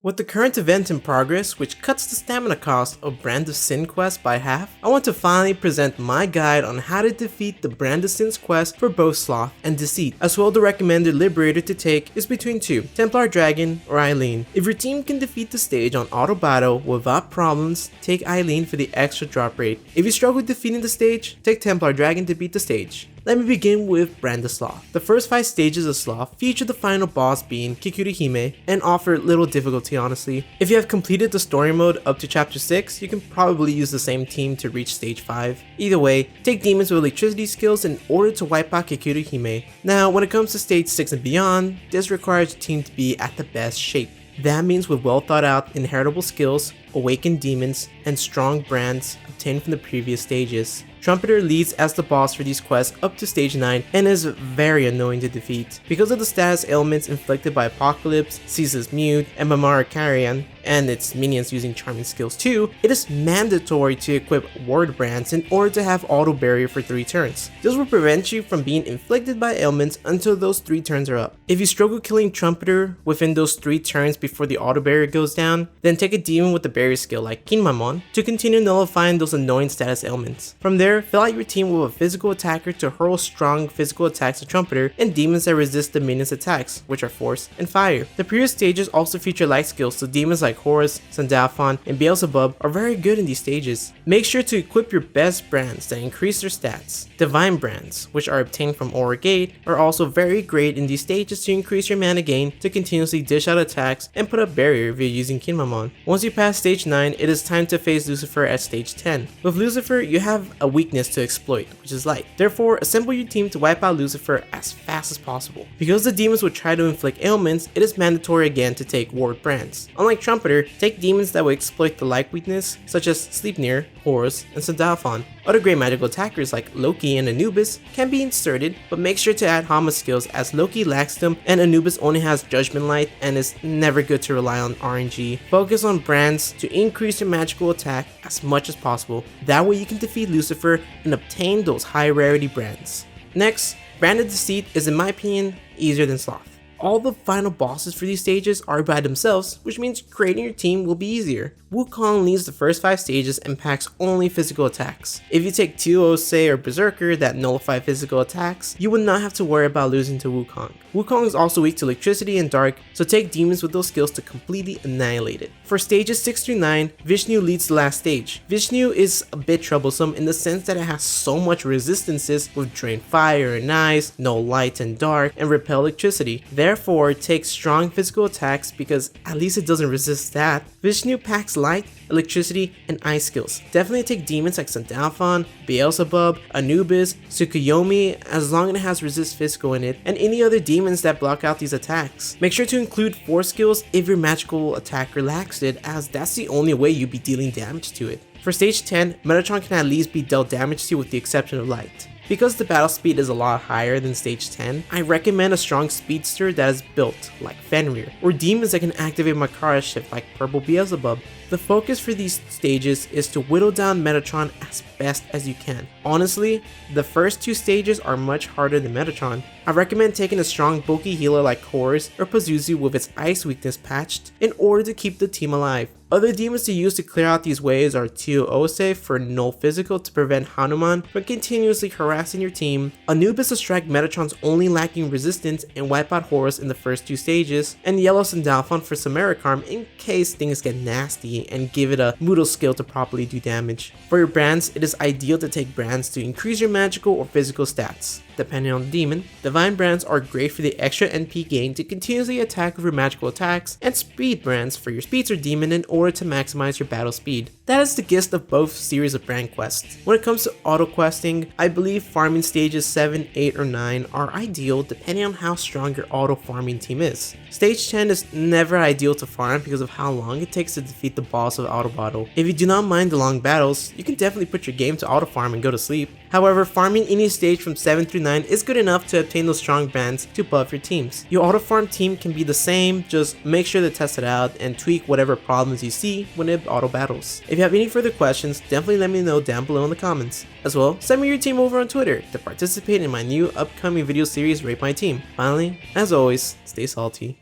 With the current event in progress, which cuts the stamina cost of Brand of Sin quest by half, I want to finally present my guide on how to defeat the Brand of Sin's quest for both Sloth and Deceit. As well, the recommended Liberator to take is between two, Templar Dragon or Eileen. If your team can defeat the stage on auto battle without problems, take Eileen for the extra drop rate. If you struggle with defeating the stage, take Templar Dragon to beat the stage. Let me begin with Brand of Sloth. The first 5 stages of Sloth feature the final boss being kikuri-hime and offer little difficulty honestly. If you have completed the story mode up to chapter 6, you can probably use the same team to reach stage 5. Either way, take demons with electricity skills in order to wipe out kikuri-hime. Now when it comes to stage 6 and beyond, this requires your team to be at the best shape. That means with well thought out inheritable skills, awakened demons, and strong brands obtained from the previous stages. Trumpeter leads as the boss for these quests up to stage 9 and is very annoying to defeat. Because of the status ailments inflicted by Apocalypse, Caesar's Mute, and Mamara Carrion, and its minions using charming skills too, it is mandatory to equip ward brands in order to have auto barrier for 3 turns. This will prevent you from being inflicted by ailments until those 3 turns are up. If you struggle killing Trumpeter within those 3 turns before the auto barrier goes down, then take a demon with the barrier skill like Kinmamon to continue nullifying those annoying status ailments. From there, fill out your team with a physical attacker to hurl strong physical attacks at Trumpeter and demons that resist the minions' attacks, which are Force and Fire. The previous stages also feature light skills, so demons like Horus, Sandalphon, and Beelzebub are very good in these stages. Make sure to equip your best brands that increase their stats. Divine brands, which are obtained from Aura Gate, are also very great in these stages to increase your mana gain to continuously dish out attacks and put up barrier if you're using Kinmamon. Once you pass stage 9, it is time to face Lucifer at stage 10. With Lucifer, you have a weakness to exploit, which is light. Therefore, assemble your team to wipe out Lucifer as fast as possible. Because the demons will try to inflict ailments, it is mandatory again to take ward brands. Unlike Trumpeter, take demons that will exploit the light weakness, such as Sleipnir, Horus, and Sandalphon. Other great magical attackers like Loki and Anubis can be inserted, but make sure to add Hama skills as Loki lacks them and Anubis only has Judgment Light and is never good to rely on RNG. Focus on brands to increase your magical attack as much as possible. That way you can defeat Lucifer and obtain those high rarity brands. Next, Brand of Deceit is in my opinion easier than Sloth. All the final bosses for these stages are by themselves, which means creating your team will be easier. Wukong leads the first 5 stages and packs only physical attacks. If you take 2 Osei or Berserker that nullify physical attacks, you will not have to worry about losing to Wukong. Wukong is also weak to electricity and dark, so take demons with those skills to completely annihilate it. For stages 6 through 9, Vishnu leads the last stage. Vishnu is a bit troublesome in the sense that it has so much resistances with drain fire and ice, no light and dark, and repel electricity. Therefore, take strong physical attacks because at least it doesn't resist that. Vishnu packs light, electricity, and ice skills. Definitely take demons like Sandalphon, Beelzebub, Anubis, Tsukuyomi as long as it has resist physical in it, and any other demons that block out these attacks. Make sure to include Force skills if your magical attacker lacks it, as that's the only way you'll be dealing damage to it. For stage 10, Metatron can at least be dealt damage to with the exception of light. Because the battle speed is a lot higher than stage 10, I recommend a strong speedster that is built like Fenrir, or demons that can activate Makara shift like Purple Beelzebub. The focus for these stages is to whittle down Metatron as best as you can. Honestly, the first 2 stages are much harder than Metatron. I recommend taking a strong bulky healer like Horus or Pazuzu with its ice weakness patched in order to keep the team alive. Other demons to use to clear out these waves are Tio Osei for null physical to prevent Hanuman from continuously harassing your team, Anubis to strike Metatron's only lacking resistance and wipe out Horus in the first 2 stages, and Yellow Sandalphon for Samarikarm in case things get nasty and give it a Moodle skill to properly do damage. For your brands, it is ideal to take brands to increase your magical or physical stats. Depending on the demon, divine brands are great for the extra NP gain to continuously attack with your magical attacks, and speed brands for your speedster demon in order to maximize your battle speed. That is the gist of both series of brand quests. When it comes to auto questing, I believe farming stages 7, 8, or 9 are ideal depending on how strong your auto farming team is. Stage 10 is never ideal to farm because of how long it takes to defeat the boss of auto battle. If you do not mind the long battles, you can definitely put your game to auto farm and go to sleep. However, farming any stage from 7 through 9 is good enough to obtain those strong bands to buff your teams. Your auto farm team can be the same, just make sure to test it out and tweak whatever problems you see when it auto battles. If you have any further questions, definitely let me know down below in the comments. As well, send me your team over on Twitter to participate in my new upcoming video series Rate My Team. Finally, as always, stay salty.